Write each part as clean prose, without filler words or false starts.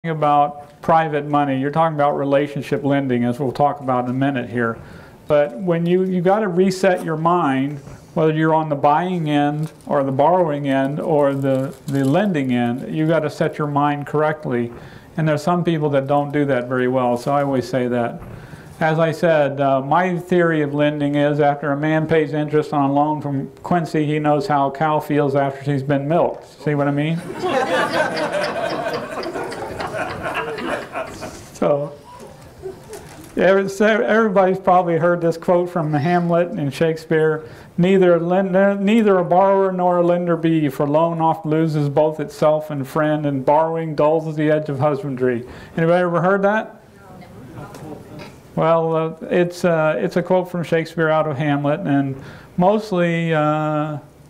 about private money, you're talking about relationship lending, as we'll talk about in a minute here. But when you got to reset your mind, whether you're on the buying end or the borrowing end or the lending end, you got to set your mind correctly. And there's some people that don't do that very well, so I always say that. As I said, my theory of lending is after a man pays interest on a loan from Quincy, he knows how a cow feels after she's been milked. See what I mean? So, everybody's probably heard this quote from Hamlet and Shakespeare: neither a borrower nor a lender be, for loan oft loses both itself and friend, and borrowing dulls the edge of husbandry. Anybody ever heard that? Well, it's a quote from Shakespeare out of Hamlet, and mostly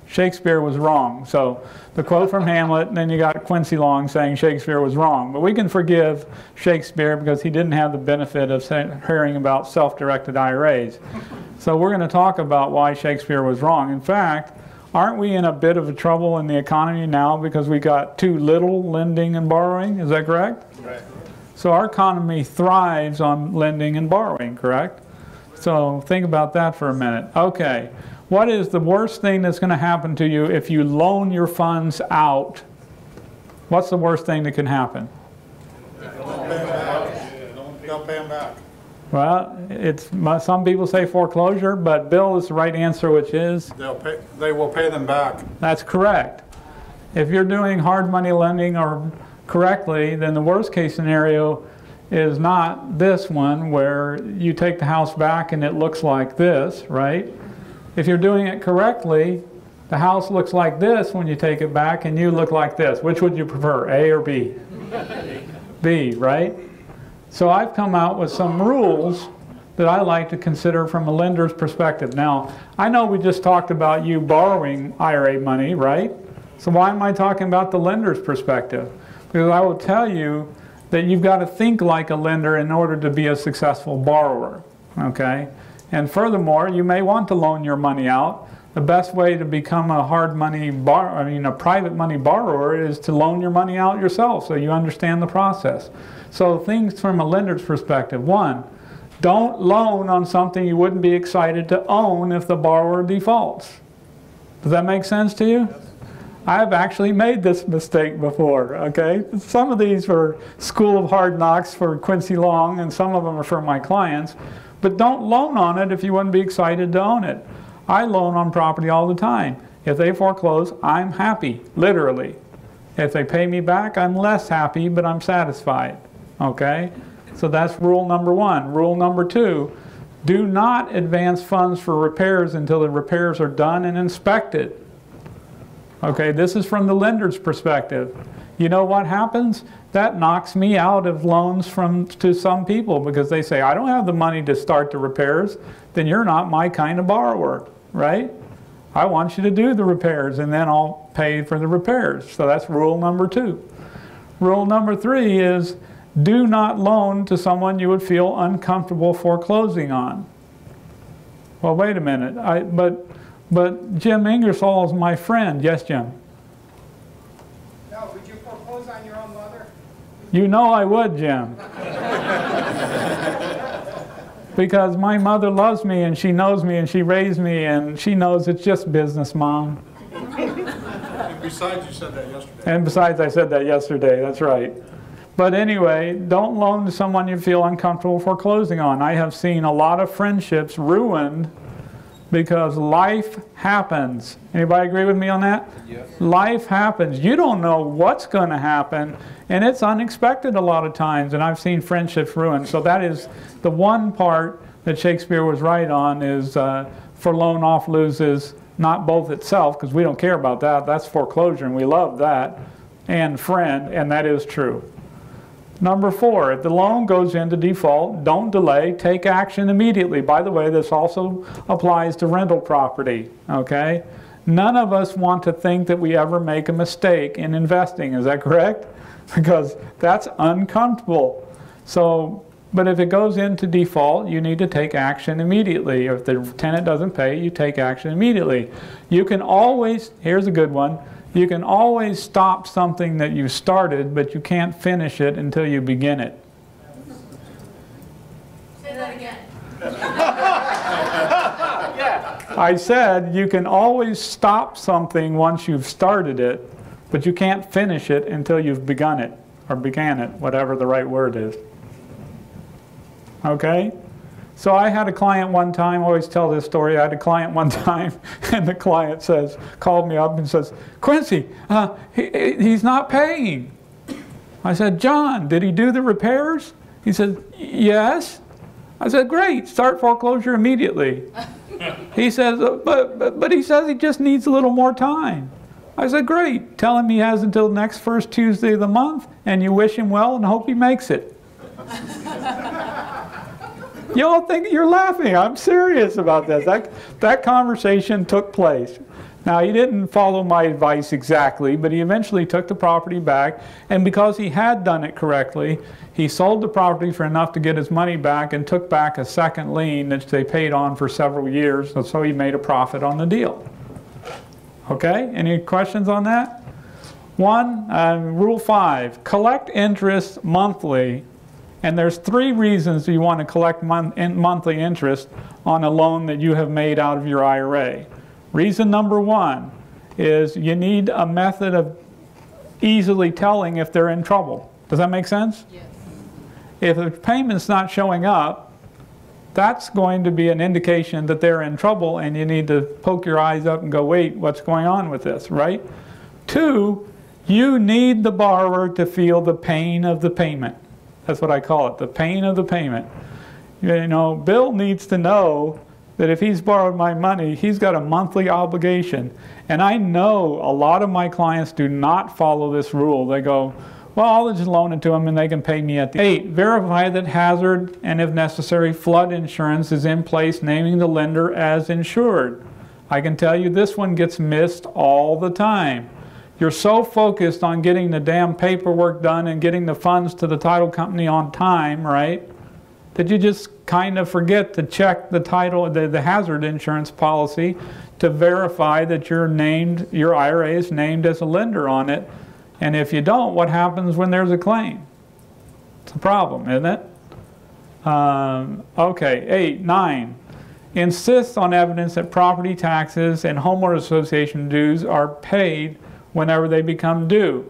Shakespeare was wrong. So the quote from Hamlet, and then you got Quincy Long saying Shakespeare was wrong. But we can forgive Shakespeare because he didn't have the benefit of hearing about self-directed IRAs. So we're going to talk about why Shakespeare was wrong. In fact, aren't we in a bit of a trouble in the economy now because we got too little lending and borrowing? Is that correct? Right. So our economy thrives on lending and borrowing, correct? So think about that for a minute. Okay. What is the worst thing that's going to happen to you if you loan your funds out? What's the worst thing that can happen? Don't pay them back. Well, some people say foreclosure, but Bill is the right answer, which is? They will pay them back. That's correct. If you're doing hard money lending or correctly, then the worst case scenario is not this one where you take the house back and it looks like this, right? If you're doing it correctly, the house looks like this when you take it back and you look like this. Which would you prefer, A or B? B, right? So I've come out with some rules that I like to consider from a lender's perspective. Now, I know we just talked about you borrowing IRA money, right? So why am I talking about the lender's perspective? Because I will tell you that you've got to think like a lender in order to be a successful borrower, okay? And furthermore, you may want to loan your money out. The best way to become a a private money borrower is to loan your money out yourself so you understand the process. So things from a lender's perspective. One, don't loan on something you wouldn't be excited to own if the borrower defaults. Does that make sense to you? Yes. I've actually made this mistake before, okay? Some of these were School of Hard Knocks for Quincy Long, and some of them are for my clients. But don't loan on it if you wouldn't be excited to own it. I loan on property all the time. If they foreclose, I'm happy, literally. If they pay me back, I'm less happy, but I'm satisfied, okay? So that's rule number one. Rule number two, do not advance funds for repairs until the repairs are done and inspected. Okay, this is from the lender's perspective. You know what happens? That knocks me out of loans to some people because they say, I don't have the money to start the repairs. Then you're not my kind of borrower, right? I want you to do the repairs and then I'll pay for the repairs. So that's rule number two. Rule number three is do not loan to someone you would feel uncomfortable foreclosing on. Well, wait a minute. But Jim Ingersoll is my friend. Yes, Jim? No, would you foreclose on your own mother? You know I would, Jim. Because my mother loves me and she knows me and she raised me and she knows it's just business, Mom. And besides, you said that yesterday. And besides, I said that yesterday. That's right. But anyway, don't loan to someone you feel uncomfortable foreclosing on. I have seen a lot of friendships ruined because life happens. Anybody agree with me on that? Yes. Life happens. You don't know what's going to happen, and it's unexpected a lot of times, and I've seen friendships ruined. So that is the one part that Shakespeare was right on is for loan off loses not both itself, because we don't care about that. That's foreclosure, and we love that, and friend, and that is true. Number four, if the loan goes into default, don't delay, take action immediately. By the way, this also applies to rental property, okay? None of us want to think that we ever make a mistake in investing, is that correct? Because that's uncomfortable. So, but if it goes into default, you need to take action immediately. If the tenant doesn't pay, you take action immediately. You can always, here's a good one, You can always stop something that you started, but you can't finish it until you begin it. Say that again. I said you can always stop something once you've started it, but you can't finish it until you've begun it, or began it, whatever the right word is. Okay? So I had a client one time, I always tell this story, I had a client one time, and the client called me up and says, Quincy, he's not paying. I said, John, did he do the repairs? He said, yes. I said, great, start foreclosure immediately. He says, but he says he just needs a little more time. I said, great, tell him he has until next first Tuesday of the month, and you wish him well and hope he makes it. You all think you're laughing. I'm serious about this. That conversation took place. Now, he didn't follow my advice exactly, but he eventually took the property back, and because he had done it correctly, he sold the property for enough to get his money back and took back a second lien that they paid on for several years, so he made a profit on the deal. Okay? Any questions on that? Rule 5, collect interest monthly. And there's 3 reasons you want to collect monthly interest on a loan that you have made out of your IRA. Reason number 1 is you need a method of easily telling if they're in trouble. Does that make sense? Yes. If the payment's not showing up, that's going to be an indication that they're in trouble, and you need to poke your eyes up and go, wait, what's going on with this, right? 2, you need the borrower to feel the pain of the payment. That's what I call it, the pain of the payment. You know, Bill needs to know that if he's borrowed my money, he's got a monthly obligation. And I know a lot of my clients do not follow this rule. They go, well, I'll just loan it to them and they can pay me at the 8. Verify that hazard and, if necessary, flood insurance is in place, naming the lender as insured. I can tell you this one gets missed all the time. You're so focused on getting the damn paperwork done and getting the funds to the title company on time, right, that you just kind of forget to check the title, the hazard insurance policy to verify that your IRA is named as a lender on it. And if you don't, what happens when there's a claim? It's a problem, isn't it? Okay, 9. Insist on evidence that property taxes and homeowner association dues are paid whenever they become due.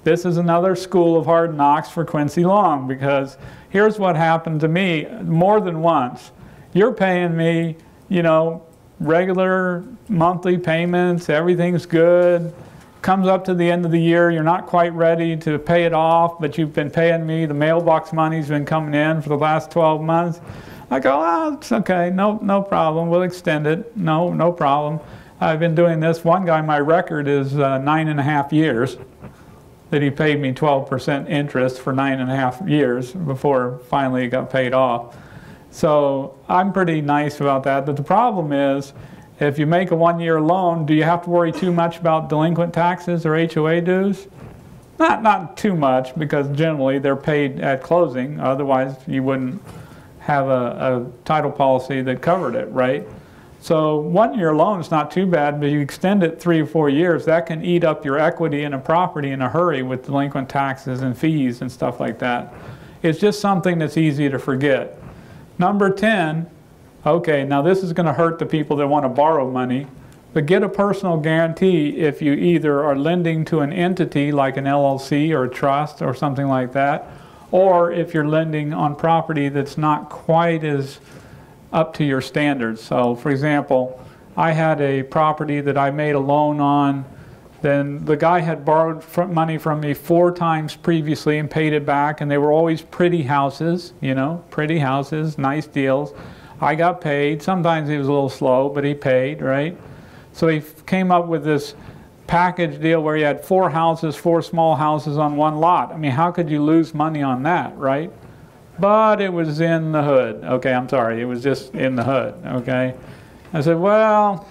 This is another school of hard knocks for Quincy Long, because here's what happened to me more than once. You're paying me, you know, regular monthly payments, everything's good. Comes up to the end of the year, you're not quite ready to pay it off, but you've been paying me, the mailbox money's been coming in for the last 12 months. I go, oh, it's okay, no problem, we'll extend it, no problem. I've been doing this. One guy, my record is 9.5 years that he paid me 12% interest for 9.5 years before finally it got paid off. So I'm pretty nice about that. But the problem is, if you make a 1-year loan, do you have to worry too much about delinquent taxes or HOA dues? Not too much, because generally they're paid at closing. Otherwise, you wouldn't have a title policy that covered it, right? So 1-year loan is not too bad, but you extend it 3 or 4 years, that can eat up your equity in a property in a hurry with delinquent taxes and fees and stuff like that. It's just something that's easy to forget. Number 10, okay, now this is going to hurt the people that want to borrow money, but get a personal guarantee if you either are lending to an entity like an LLC or a trust or something like that, or if you're lending on property that's not quite as up to your standards. So, for example, I had a property that I made a loan on. Then the guy had borrowed money from me 4 times previously and paid it back, and they were always pretty houses, you know, pretty houses, nice deals. I got paid. Sometimes he was a little slow, but he paid, right? So he came up with this package deal where he had 4 houses, 4 small houses on 1 lot. I mean, how could you lose money on that, right? But it was in the hood. Okay, I'm sorry, it was just in the hood, okay? I said, well,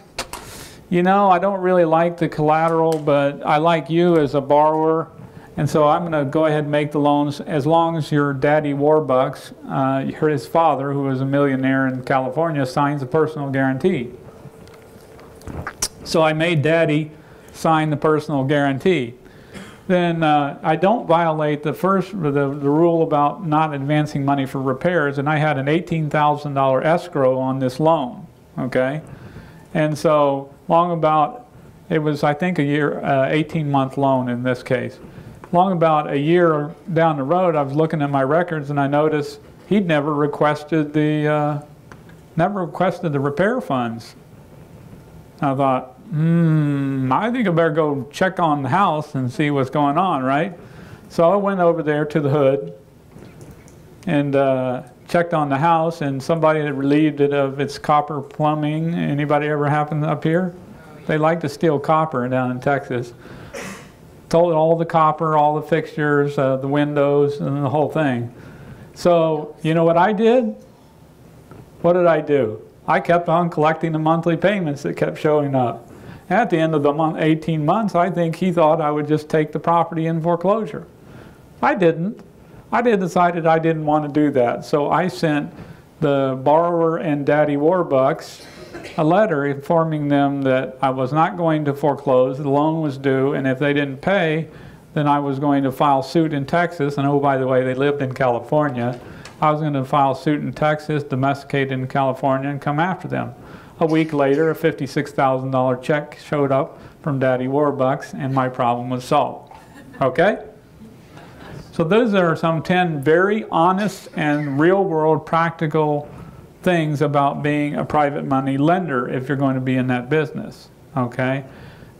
you know, I don't really like the collateral, but I like you as a borrower, and so I'm going to go ahead and make the loans as long as your daddy Warbucks, his father, who was a millionaire in California, signs a personal guarantee. So I made Daddy sign the personal guarantee. Then I don't violate the rule about not advancing money for repairs, and I had an $18,000 escrow on this loan, okay? And so it was, I think, a year, 18-month loan in this case. Long about a year down the road, I was looking at my records and I noticed he'd never requested the repair funds. I thought, I think I better go check on the house and see what's going on, right? So I went over there to the hood and checked on the house, and somebody had relieved it of its copper plumbing. Anybody ever happen up here? They like to steal copper down in Texas. Told all the copper, all the fixtures, the windows, and the whole thing. So, you know what I did? What did I do? I kept on collecting the monthly payments that kept showing up. At the end of the 18 months, I think he thought I would just take the property in foreclosure. I didn't. I decided I didn't want to do that. So I sent the borrower and Daddy Warbucks a letter informing them that I was not going to foreclose, the loan was due, and if they didn't pay, then I was going to file suit in Texas. And oh, by the way, they lived in California. I was going to file suit in Texas, domesticate in California, and come after them. A week later, a $56,000 check showed up from Daddy Warbucks, and my problem was solved. Okay? So those are some 10 very honest and real-world practical things about being a private money lender if you're going to be in that business. Okay?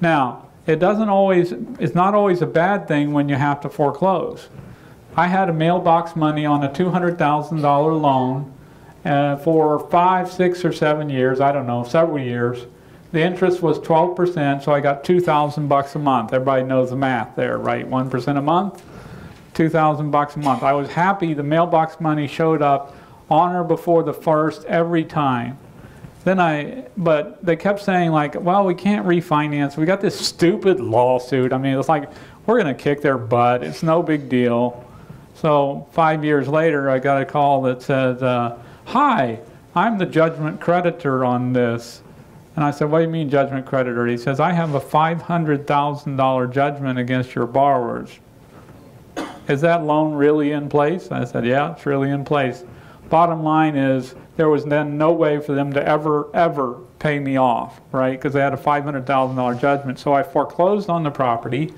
Now, it's not always a bad thing when you have to foreclose. I had a mailbox money on a $200,000 loan for 5, 6, or 7 years, I don't know, several years. The interest was 12%, so I got $2,000 a month. Everybody knows the math there, right? 1% a month, $2,000 a month. I was happy the mailbox money showed up on or before the 1st every time. But they kept saying, like, well, we can't refinance. We got this stupid lawsuit. I mean, it's like, we're going to kick their butt. It's no big deal. So 5 years later, I got a call that says, hi, I'm the judgment creditor on this. And I said, what do you mean judgment creditor? He says, I have a $500,000 judgment against your borrowers. Is that loan really in place? I said, yeah, it's really in place. Bottom line is, there was then no way for them to ever pay me off, right? Because they had a $500,000 judgment. So I foreclosed on the property,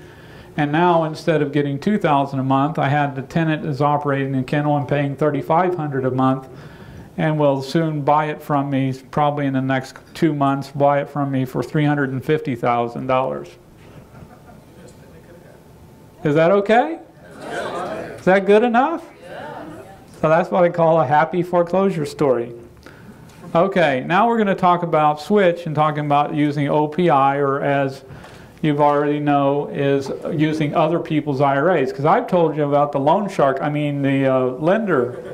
and now instead of getting $2,000 a month, I had the tenant is operating a kennel and paying $3,500 a month, and will soon buy it from me, probably in the next 2 months, buy it from me for $350,000. Is that okay? Is that good enough? So that's what I call a happy foreclosure story. Okay, now we're going to talk about switch and talking about using OPI, or as you've already know, is using other people's IRAs. Because I've told you about the loan shark, the lender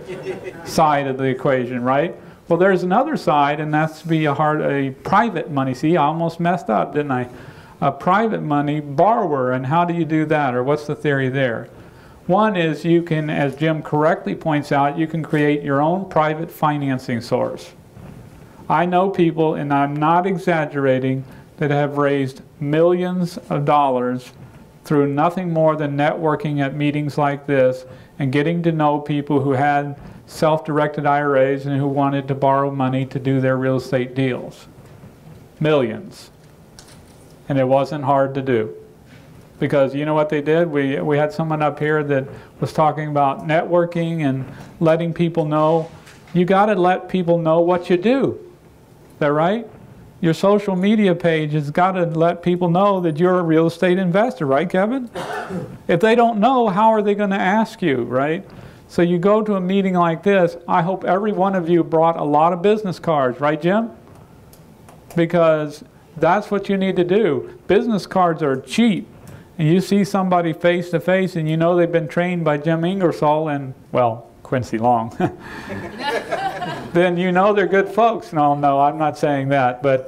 side of the equation, right? Well, there's another side, and that's to be a private money. See, I almost messed up, didn't I? A private money borrower, and how do you do that, or what's the theory there? One is you can, as Jim correctly points out, you can create your own private financing source. I know people, and I'm not exaggerating, that have raised millions of dollars through nothing more than networking at meetings like this and getting to know people who had self-directed IRAs and who wanted to borrow money to do their real estate deals. Millions. And it wasn't hard to do. Because you know what they did? We had someone up here that was talking about networking and letting people know. You got to let people know what you do. Is that right? Your social media page has got to let people know that you're a real estate investor, right, Kevin? If they don't know, how are they going to ask you, right? So you go to a meeting like this. I hope every one of you brought a lot of business cards, right, Jim? Because that's what you need to do. Business cards are cheap. And you see somebody face to face and you know they've been trained by Jim Ingersoll and, well, Quincy Long. Then you know they're good folks. No, I'm not saying that. But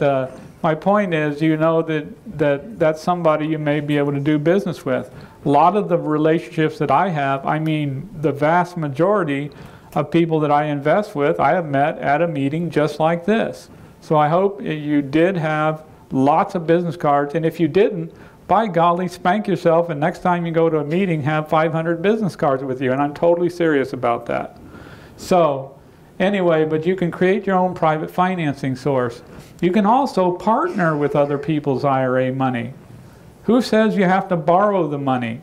my point is, you know that's somebody you may be able to do business with. A lot of the relationships that I have, the vast majority of people that I invest with, I have met at a meeting just like this. So I hope you did have lots of business cards, and if you didn't, by golly, spank yourself, and next time you go to a meeting, have 500 business cards with you, and I'm totally serious about that. So, anyway, but you can create your own private financing source. You can also partner with other people's IRA money. Who says you have to borrow the money?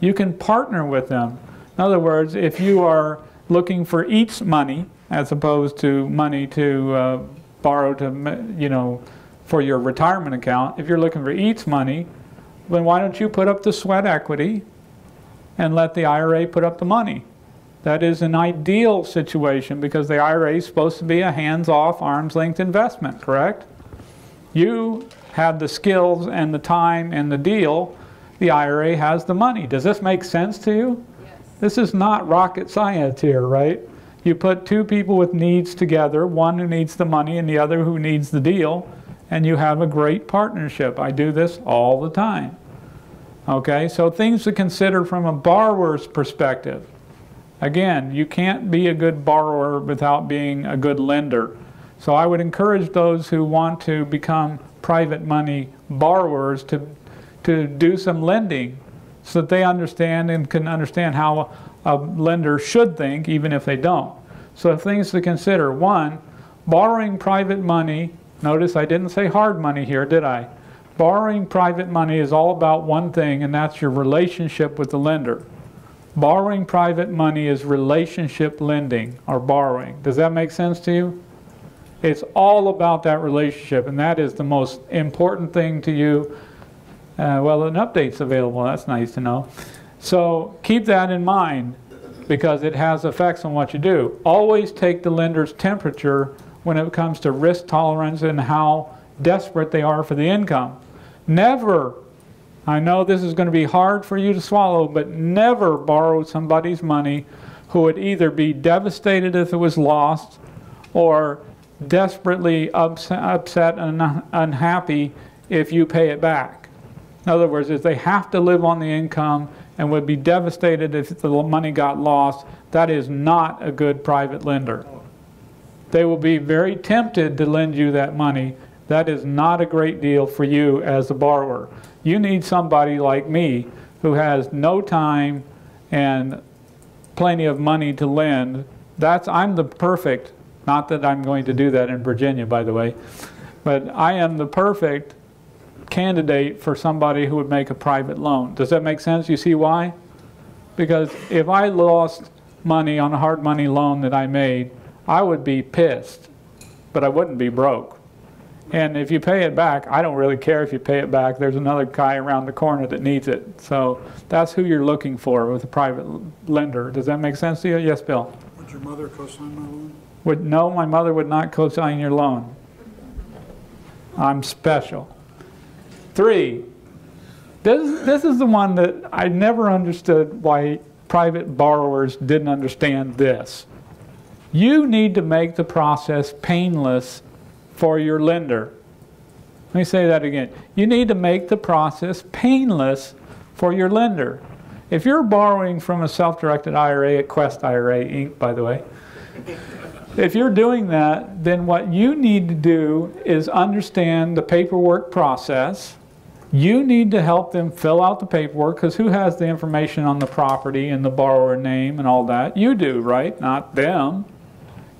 You can partner with them. In other words, if you are looking for each money, as opposed to money to borrow to, you know, for your retirement account, if you're looking for each money, then why don't you put up the sweat equity and let the IRA put up the money? That is an ideal situation because the IRA is supposed to be a hands-off, arm's-length investment, correct? You have the skills and the time and the deal. The IRA has the money. Does this make sense to you? Yes. This is not rocket science here, right? You put two people with needs together, one who needs the money and the other who needs the deal, and you have a great partnership. I do this all the time. Okay, so things to consider from a borrower's perspective. Again, you can't be a good borrower without being a good lender. So I would encourage those who want to become private money borrowers to do some lending so that they understand and can understand how a lender should think, even if they don't. So things to consider. One, borrowing private money. Notice I didn't say hard money here, did I? Borrowing private money is all about one thing, and that's your relationship with the lender. Borrowing private money is relationship lending or borrowing. Does that make sense to you? It's all about that relationship, and that is the most important thing to you. Well, an update's available. That's nice to know. So keep that in mind because it has effects on what you do. Always take the lender's temperature when it comes to risk tolerance and how desperate they are for the income. Never, I know this is going to be hard for you to swallow, but never borrow somebody's money who would either be devastated if it was lost or desperately upset and unhappy if you pay it back. In other words, if they have to live on the income and would be devastated if the money got lost, that is not a good private lender. They will be very tempted to lend you that money. That is not a great deal for you as a borrower. You need somebody like me who has no time and plenty of money to lend. I'm the perfect, not that I'm going to do that in Virginia, by the way, but I am the perfect candidate for somebody who would make a private loan. Does that make sense? You see why? Because if I lost money on a hard money loan that I made, I would be pissed, but I wouldn't be broke. And if you pay it back, I don't really care if you pay it back. There's another guy around the corner that needs it. So that's who you're looking for with a private lender. Does that make sense to you? Yes, Bill? Would your mother co-sign my loan? No, my mother would not co-sign your loan. I'm special. 3, this is the one that I never understood why private borrowers didn't understand this. You need to make the process painless for your lender. Let me say that again. You need to make the process painless for your lender. If you're borrowing from a self-directed IRA, a Quest IRA, Inc., by the way, if you're doing that, then what you need to do is understand the paperwork process. You need to help them fill out the paperwork, because who has the information on the property and the borrower name and all that? You do, right? Not them.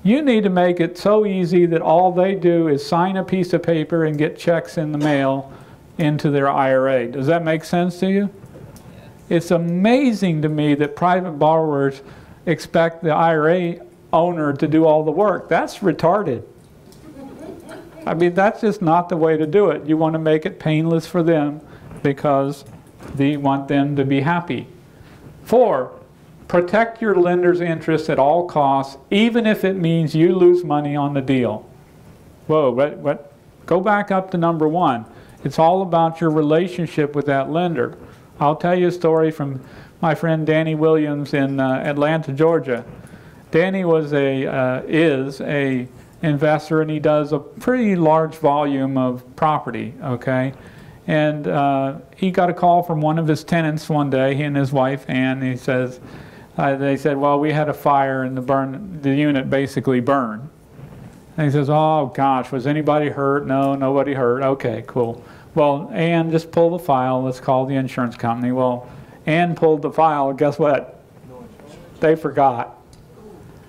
You need to make it so easy that all they do is sign a piece of paper and get checks in the mail into their IRA. Does that make sense to you? It's amazing to me that private borrowers expect the IRA owner to do all the work. That's retarded. I mean, that's just not the way to do it. You want to make it painless for them because you want them to be happy. 4, protect your lender's interest at all costs, even if it means you lose money on the deal. Whoa, what? Go back up to number 1. It's all about your relationship with that lender. I'll tell you a story from my friend Danny Williams in Atlanta, Georgia. Danny is a investor, and he does a pretty large volume of property, okay? And he got a call from one of his tenants one day, he and his wife, and he says, they said, well, we had a fire and the unit basically burned. And he says, oh gosh, was anybody hurt? No, nobody hurt. Okay, cool. Well, Ann, just pull the file. Let's call the insurance company. Well, Ann pulled the file. Guess what? They forgot.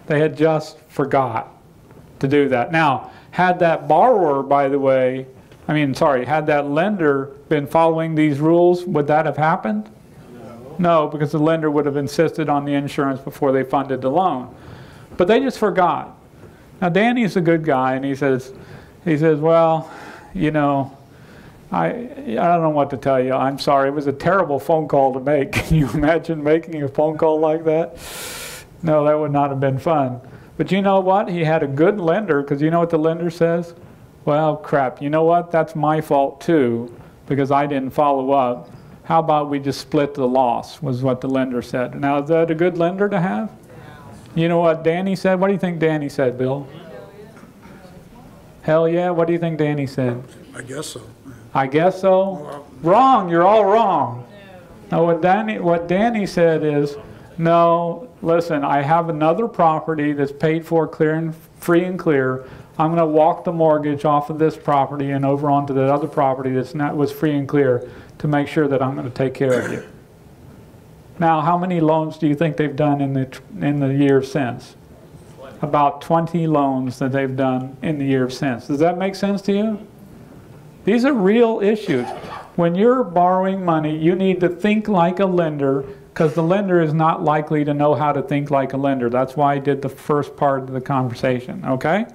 They had just forgot to do that. Now, had that borrower, by the way, had that lender been following these rules, would that have happened? No, because the lender would have insisted on the insurance before they funded the loan. But they just forgot. Now, Danny's a good guy, and he says, well, you know, I don't know what to tell you. I'm sorry. It was a terrible phone call to make. Can you imagine making a phone call like that? No, that would not have been fun. But you know what? He had a good lender, because you know what the lender says? Well, crap, you know what? That's my fault too, because I didn't follow up. How about we just split the loss, was what the lender said. Now, is that a good lender to have? You know what Danny said? What do you think Danny said, Bill? Hell yeah. What do you think Danny said? I guess so. I guess so? Wrong. You're all wrong. No, what Danny said is, no, listen, I have another property that's paid for free and clear. I'm going to walk the mortgage off of this property and over onto that other property was free and clear to make sure that I'm going to take care of you. Now, how many loans do you think they've done in the year since? About 20 loans that they've done in the year since. Does that make sense to you? These are real issues. When you're borrowing money, you need to think like a lender, because the lender is not likely to know how to think like a lender. That's why I did the first part of the conversation, okay?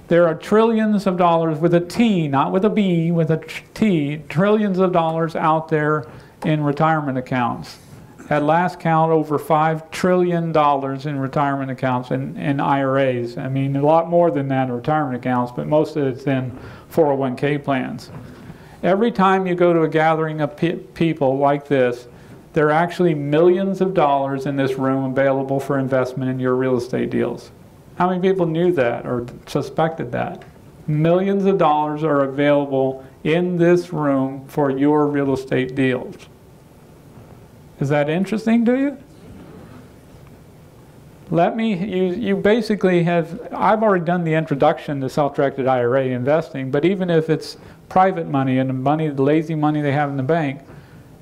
There are trillions of dollars with a T, not with a B, with a T, trillions of dollars out there in retirement accounts. At last count, over $5 trillion in retirement accounts and IRAs. I mean, a lot more than that in retirement accounts, but most of it's in 401k plans. Every time you go to a gathering of people like this, there are actually millions of dollars in this room available for investment in your real estate deals. How many people knew that or suspected that? Millions of dollars are available in this room for your real estate deals. Is that interesting to you? You basically have, I've already done the introduction to self-directed IRA investing, but even if it's private money and the lazy money they have in the bank,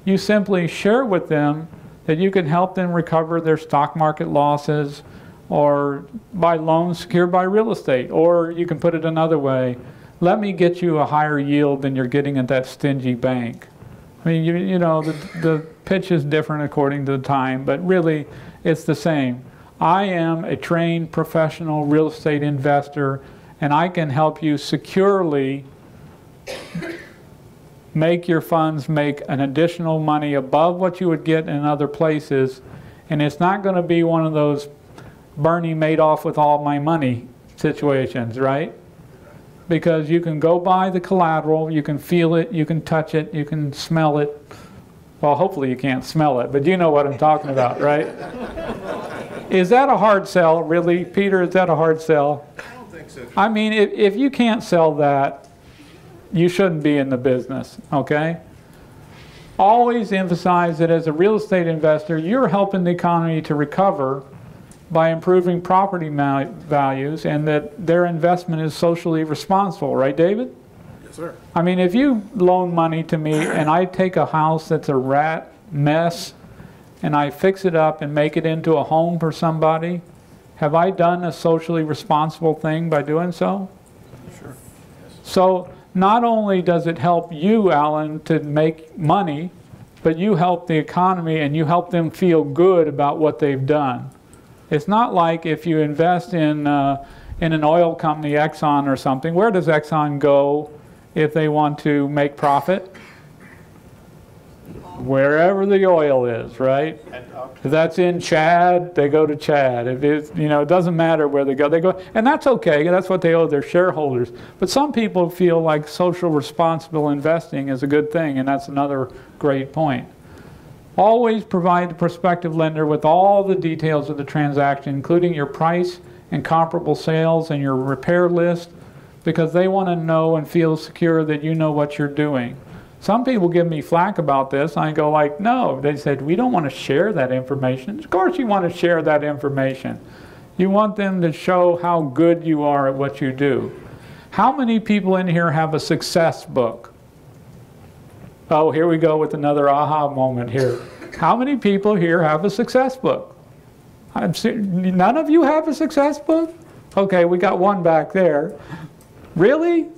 you simply share with them that you can help them recover their stock market losses or buy loans secured by real estate. Or you can put it another way, let me get you a higher yield than you're getting at that stingy bank. I mean, you know, the pitch is different according to the time, but really it's the same. I am a trained professional real estate investor, and I can help you securely make your funds make an additional money above what you would get in other places. And it's not going to be one of those Bernie Madoff with all my money situations, right? Because you can go buy the collateral, you can feel it, you can touch it, you can smell it. Well, hopefully you can't smell it, but you know what I'm talking about, right? Is that a hard sell, really? Peter, is that a hard sell? I don't think so. I mean, if you can't sell that, you shouldn't be in the business, okay? Always emphasize that as a real estate investor, you're helping the economy to recover by improving property values, and that their investment is socially responsible, right, David? Yes, sir. I mean, if you loan money to me and I take a house that's a rat mess and I fix it up and make it into a home for somebody, have I done a socially responsible thing by doing so? Sure. So not only does it help you, Alan, to make money, but you help the economy and you help them feel good about what they've done. It's not like if you invest in an oil company, Exxon or something. Where does Exxon go if they want to make profit? Wherever the oil is, right? If that's in Chad, they go to Chad. If it's, you know, it doesn't matter where they go, and that's okay. That's what they owe their shareholders. But some people feel like social responsible investing is a good thing, and that's another great point. Always provide the prospective lender with all the details of the transaction, including your price and comparable sales and your repair list, because they want to know and feel secure that you know what you're doing. Some people give me flack about this. I go like, no. They said, we don't want to share that information. Of course you want to share that information. You want them to show how good you are at what you do. How many people in here have a success book? Oh, here we go with another aha moment here. How many people here have a success book? None of you have a success book? Okay, we got one back there. Really?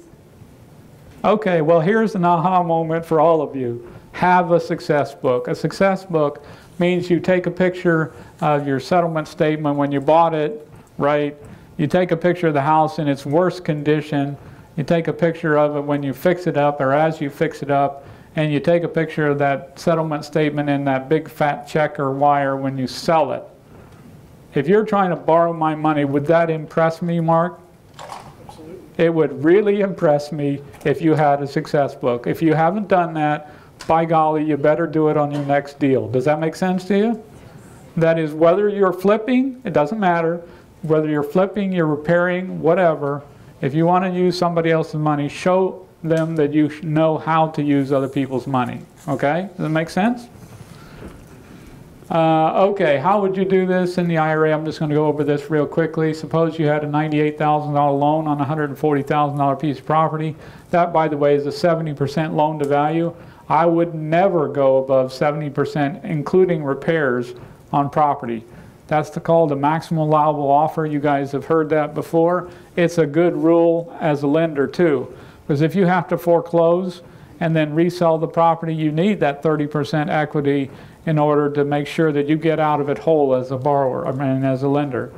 Okay, well here's an aha moment for all of you. Have a success book. A success book means you take a picture of your settlement statement when you bought it, right? You take a picture of the house in its worst condition. You take a picture of it when you fix it up or as you fix it up. And you take a picture of that settlement statement in that big fat check or wire when you sell it. If you're trying to borrow my money, would that impress me, Mark? Absolutely. It would really impress me if you had a success book. If you haven't done that, by golly, you better do it on your next deal. Does that make sense to you? That is, whether you're flipping, it doesn't matter. Whether you're flipping, you're repairing, whatever. If you want to use somebody else's money, show them that you know how to use other people's money. Okay? Does that make sense? Okay, how would you do this in the IRA? I'm just going to go over this real quickly. Suppose you had a $98,000 loan on a $140,000 piece of property. That, by the way, is a 70% loan to value. I would never go above 70%, including repairs on property. That's called the maximum allowable offer. You guys have heard that before. It's a good rule as a lender, too. Because if you have to foreclose and then resell the property, you need that 30% equity in order to make sure that you get out of it whole as a borrower, as a lender.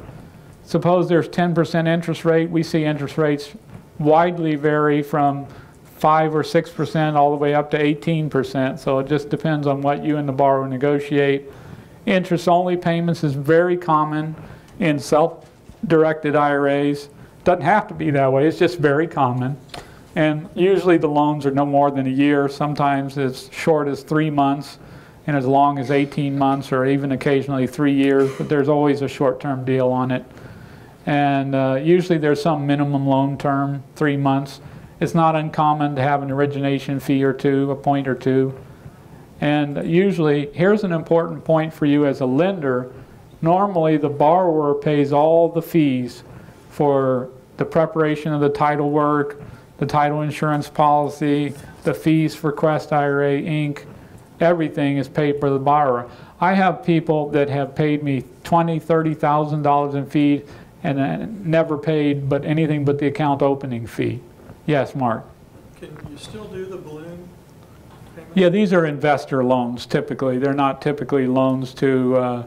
Suppose there's 10% interest rate. We see interest rates widely vary from 5 or 6% all the way up to 18%. So it just depends on what you and the borrower negotiate. Interest-only payments is very common in self-directed IRAs. Doesn't have to be that way. It's just very common. And usually the loans are no more than a year. Sometimes as short as 3 months and as long as 18 months or even occasionally 3 years. But there's always a short-term deal on it. And usually there's some minimum loan term, 3 months. It's not uncommon to have an origination fee or two, a point or two. And usually, here's an important point for you as a lender. Normally, the borrower pays all the fees for the preparation of the title work, the title insurance policy, the fees for Quest IRA Inc. Everything is paid for the borrower. I have people that have paid me $20,000, $30,000 in fees and never paid but anything but the account opening fee. Yes, Mark? Can you still do the balloon payment? Yeah, these are investor loans typically. They're not typically loans to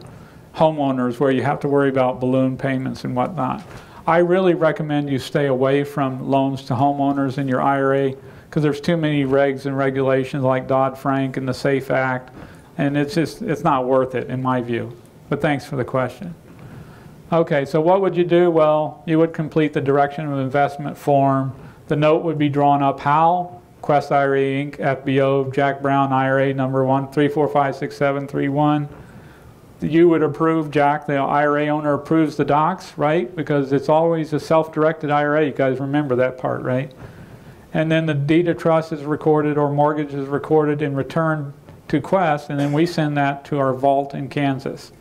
homeowners where you have to worry about balloon payments and whatnot. I really recommend you stay away from loans to homeowners in your IRA because there's too many regs and regulations like Dodd-Frank and the SAFE Act, and it's not worth it in my view. But thanks for the question. Okay, so what would you do? Well, you would complete the direction of investment form. The note would be drawn up how? Quest IRA Inc., FBO, Jack Brown IRA number 134566731. You would approve, Jack, the IRA owner approves the docs, right? Because it's always a self-directed IRA. You guys remember that part, right? And then the deed of trust is recorded or mortgage is recorded and returned to Quest, and then we send that to our vault in Kansas.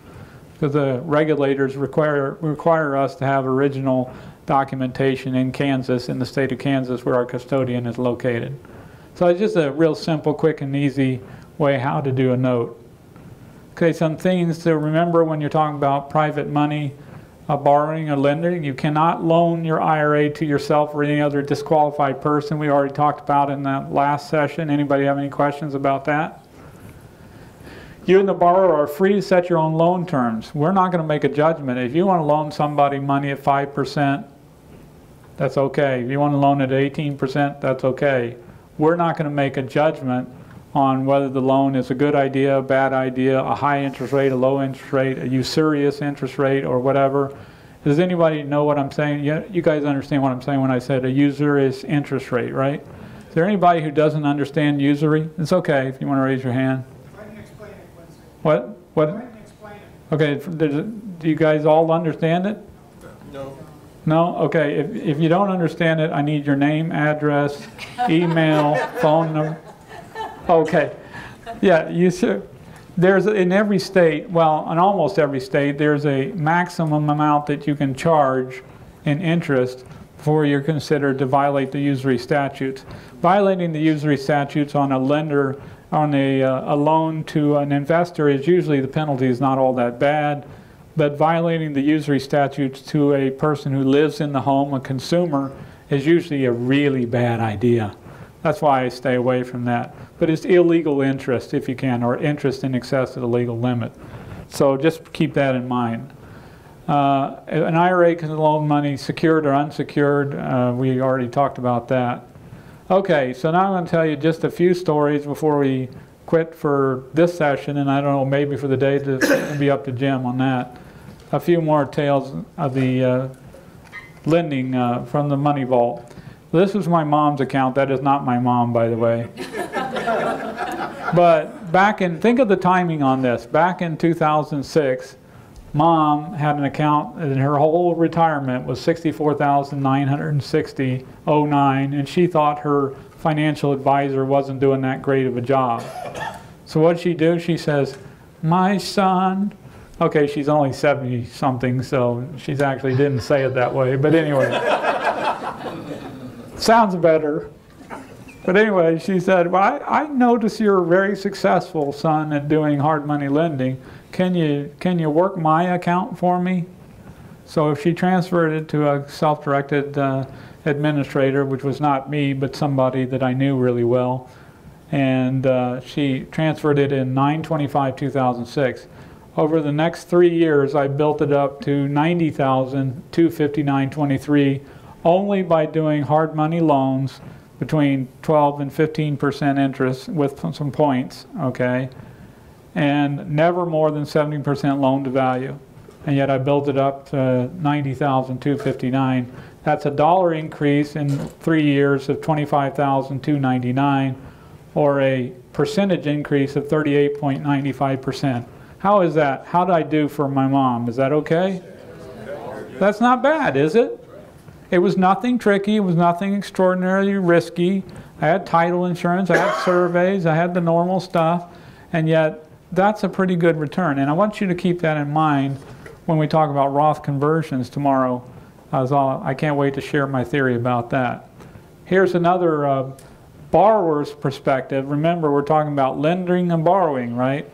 Because the regulators require us to have original documentation in Kansas, in the state of Kansas, where our custodian is located. So it's just a real simple, quick, and easy way how to do a note. Okay, some things to remember when you're talking about private money, borrowing or lending. You cannot loan your IRA to yourself or any other disqualified person. We already talked about in that last session. Anybody have any questions about that? You and the borrower are free to set your own loan terms. We're not going to make a judgment. If you want to loan somebody money at 5%, that's okay. If you want to loan it at 18%, that's okay. We're not going to make a judgment on whether the loan is a good idea, a bad idea, a high interest rate, a low interest rate, a usurious interest rate, or whatever. Does anybody know what I'm saying? You guys understand what I'm saying when I said a usurious interest rate, right? Is there anybody who doesn't understand usury? It's okay if you want to raise your hand. Go ahead and explain it, Quincy. What? Go ahead and explain it. Okay, do you guys all understand it? No. No? Okay, if you don't understand it, I need your name, address, email, phone number. Okay. Yeah, there's in every state, well, in almost every state, there's a maximum amount that you can charge in interest before you're considered to violate the usury statutes. Violating the usury statutes on a lender, on a loan to an investor, is usually the penalty is not all that bad, but violating the usury statutes to a person who lives in the home, a consumer, is usually a really bad idea. That's why I stay away from that. But it's illegal interest if you can, or interest in excess of the legal limit. So just keep that in mind. An IRA can loan money secured or unsecured. We already talked about that. Okay, so now I'm going to tell you just a few stories before we quit for this session, and I don't know, maybe for the day to be up to Jim on that. A few more tales of the lending from the money vault. This is my mom's account. That is not my mom, by the way. But back in, think of the timing on this. Back in 2006, Mom had an account, and her whole retirement was $64,960.09, and she thought her financial advisor wasn't doing that great of a job. So what'd she do? She says, my son, okay, she's only 70-something, so she's actually didn't say it that way, but anyway. Sounds better. But anyway, she said, well, I notice you're a very successful son at doing hard money lending. Can you work my account for me? So she transferred it to a self-directed administrator, which was not me, but somebody that I knew really well. And she transferred it in 9/25/2006. Over the next 3 years, I built it up to $90,259.23 only by doing hard money loans between 12 and 15% interest with some points, okay? And never more than 70% loan to value. And yet I built it up to $90,259. That's a dollar increase in 3 years of $25,299, or a percentage increase of 38.95%. How is that? How did I do for my mom? Is that okay? That's not bad, is it? It was nothing tricky. It was nothing extraordinarily risky. I had title insurance. I had surveys. I had the normal stuff. And yet, that's a pretty good return. And I want you to keep that in mind when we talk about Roth conversions tomorrow. I can't wait to share my theory about that. Here's another borrower's perspective. Remember, we're talking about lending and borrowing, right?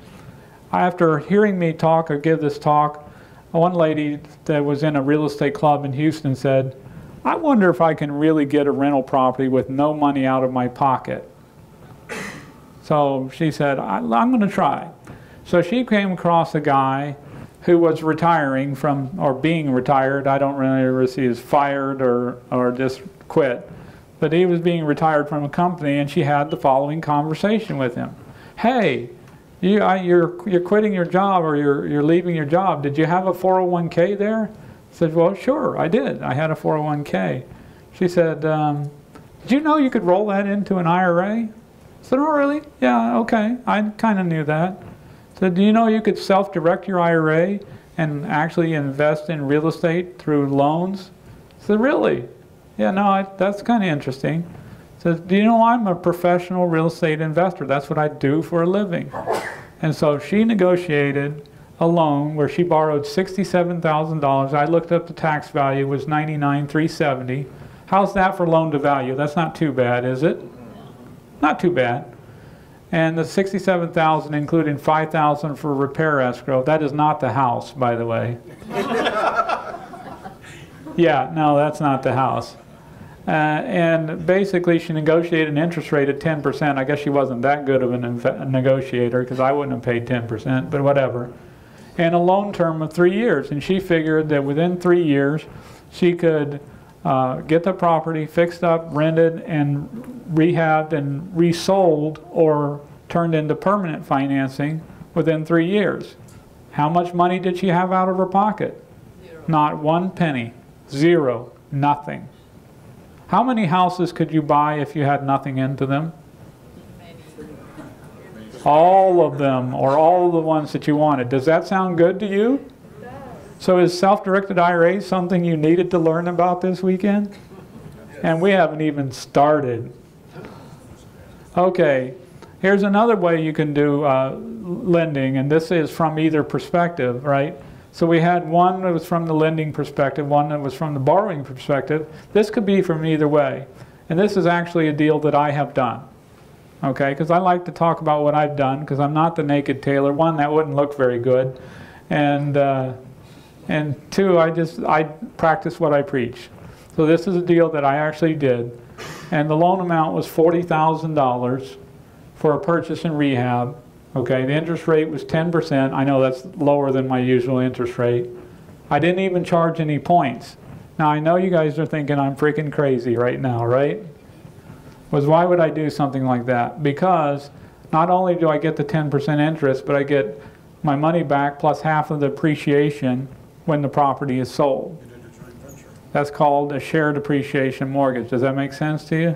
After hearing me talk or give this talk, one lady that was in a real estate club in Houston said, I wonder if I can really get a rental property with no money out of my pocket. So she said, I'm going to try. So she came across a guy who was retiring from, or being retired. I don't really know if he was fired or just quit. But he was being retired from a company, and she had the following conversation with him. Hey, you're quitting your job, or you're leaving your job. Did you have a 401k there? I said, well, sure, I did. I had a 401k. She said, did you know you could roll that into an IRA? I said, oh, really? Yeah, okay. I kind of knew that. I said, do you know you could self-direct your IRA and actually invest in real estate through loans? I said, really? Yeah, no, that's kind of interesting. I said, do you know I'm a professional real estate investor? That's what I do for a living. And so she negotiated a loan where she borrowed $67,000. I looked up the tax value, it was $99,370. How's that for loan to value? That's not too bad, is it? Not too bad. And the $67,000 including $5,000 for repair escrow. That is not the house, by the way. Yeah, no, that's not the house. And basically she negotiated an interest rate at 10%. I guess she wasn't that good of a negotiator, because I wouldn't have paid 10%, but whatever. And a loan term of 3 years. And she figured that within 3 years she could get the property fixed up, rented, and rehabbed and resold or turned into permanent financing within 3 years. How much money did she have out of her pocket? Zero. Not one penny. Zero. Nothing. How many houses could you buy if you had nothing into them? All of them, or all of the ones that you wanted. Does that sound good to you? So is self-directed IRA something you needed to learn about this weekend? And we haven't even started. Okay, Here's another way you can do lending, and this is from either perspective, right? So we had one that was from the lending perspective, one that was from the borrowing perspective. This could be from either way. And this is actually a deal that I have done, okay? Because I like to talk about what I've done, because I'm not the naked tailor. One, that wouldn't look very good. And two, I practice what I preach. So this is a deal that I actually did. And the loan amount was $40,000 for a purchase and rehab. Okay, the interest rate was 10%. I know that's lower than my usual interest rate. I didn't even charge any points. Now I know you guys are thinking I'm freaking crazy right now, right? Why would I do something like that? Because not only do I get the 10% interest, but I get my money back plus half of the appreciation when the property is sold. You did a joint venture. That's called a shared appreciation mortgage. Does that make sense to you?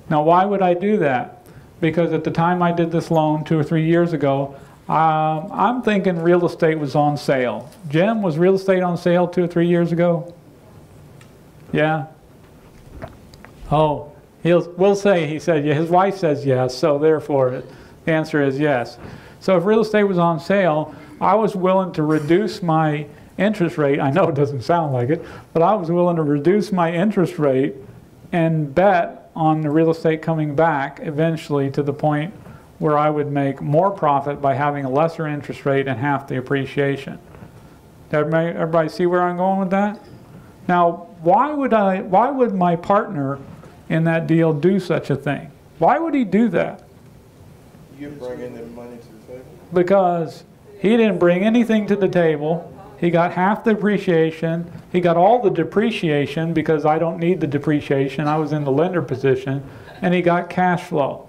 Now why would I do that? Because at the time I did this loan 2 or 3 years ago, I'm thinking real estate was on sale. Jim, was real estate on sale 2 or 3 years ago? Yeah? Oh, we'll say he said, yeah, his wife says yes, so therefore the answer is yes. So if real estate was on sale, I was willing to reduce my interest rate. I know it doesn't sound like it, but I was willing to reduce my interest rate and bet on the real estate coming back eventually to the point where I would make more profit by having a lesser interest rate and half the appreciation. Everybody see where I'm going with that? Now, why would my partner in that deal do such a thing? Why would he do that? You bring in the money to the table? Because he didn't bring anything to the table. He got half the appreciation. He got all the depreciation because I don't need the depreciation. I was in the lender position. And he got cash flow.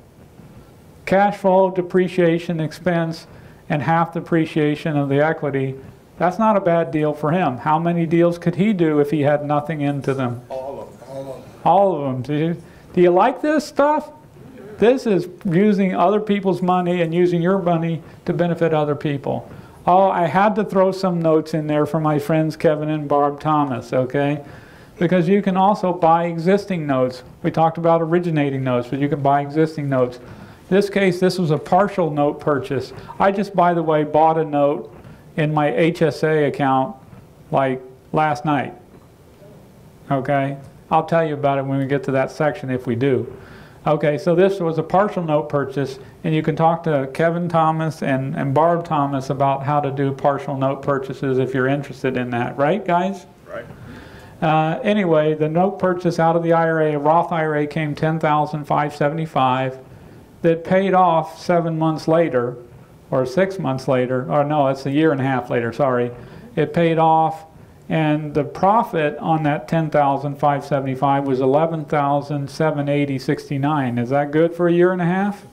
Cash flow, depreciation, expense, and half the appreciation of the equity. That's not a bad deal for him. How many deals could he do if he had nothing into them? All of them. All of them. All of them. Do you like this stuff? This is using other people's money and using your money to benefit other people. Oh, I had to throw some notes in there for my friends Kevin and Barb Thomas, okay? Because you can also buy existing notes. We talked about originating notes, but you can buy existing notes. In this case, this was a partial note purchase. I just, by the way, bought a note in my HSA account like last night, okay? I'll tell you about it when we get to that section if we do. Okay, so this was a partial note purchase, and you can talk to Kevin Thomas and Barb Thomas about how to do partial note purchases if you're interested in that. Right, guys? Right. Anyway, the note purchase out of the IRA, a Roth IRA, came $10,575 that paid off 7 months later, or 6 months later, or no, it's a year and a half later, sorry. It paid off, and the profit on that $10,575 was $11,780.69. Is that good for a year and a half?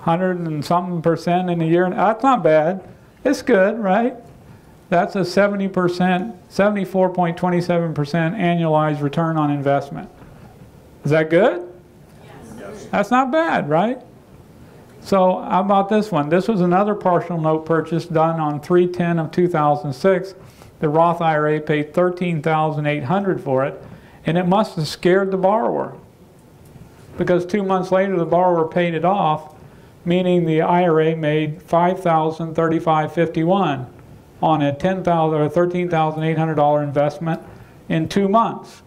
100 and something percent in a year. That's not bad. It's good, right? That's a 70%, 74.27% annualized return on investment. Is that good? Yes. That's not bad, right? So how about this one? This was another partial note purchase done on 3/10 of 2006. The Roth IRA paid $13,800 for it, and it must have scared the borrower, because 2 months later the borrower paid it off, meaning the IRA made $5,035.51 on a $10,000 or $13,800 investment in 2 months.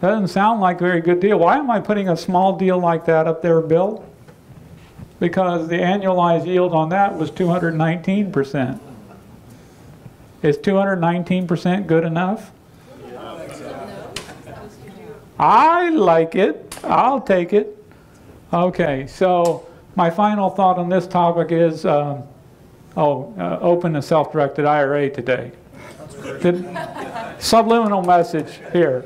That doesn't sound like a very good deal. Why am I putting a small deal like that up there, Bill? Because the annualized yield on that was 219%. Is 219% good enough? I like it. I'll take it. Okay, so my final thought on this topic is, open a self-directed IRA today. Subliminal message here.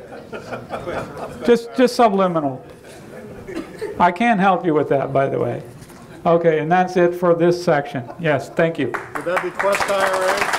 Just subliminal. I can't help you with that, by the way. Okay, and that's it for this section. Yes, thank you. Would that be Quest IRA?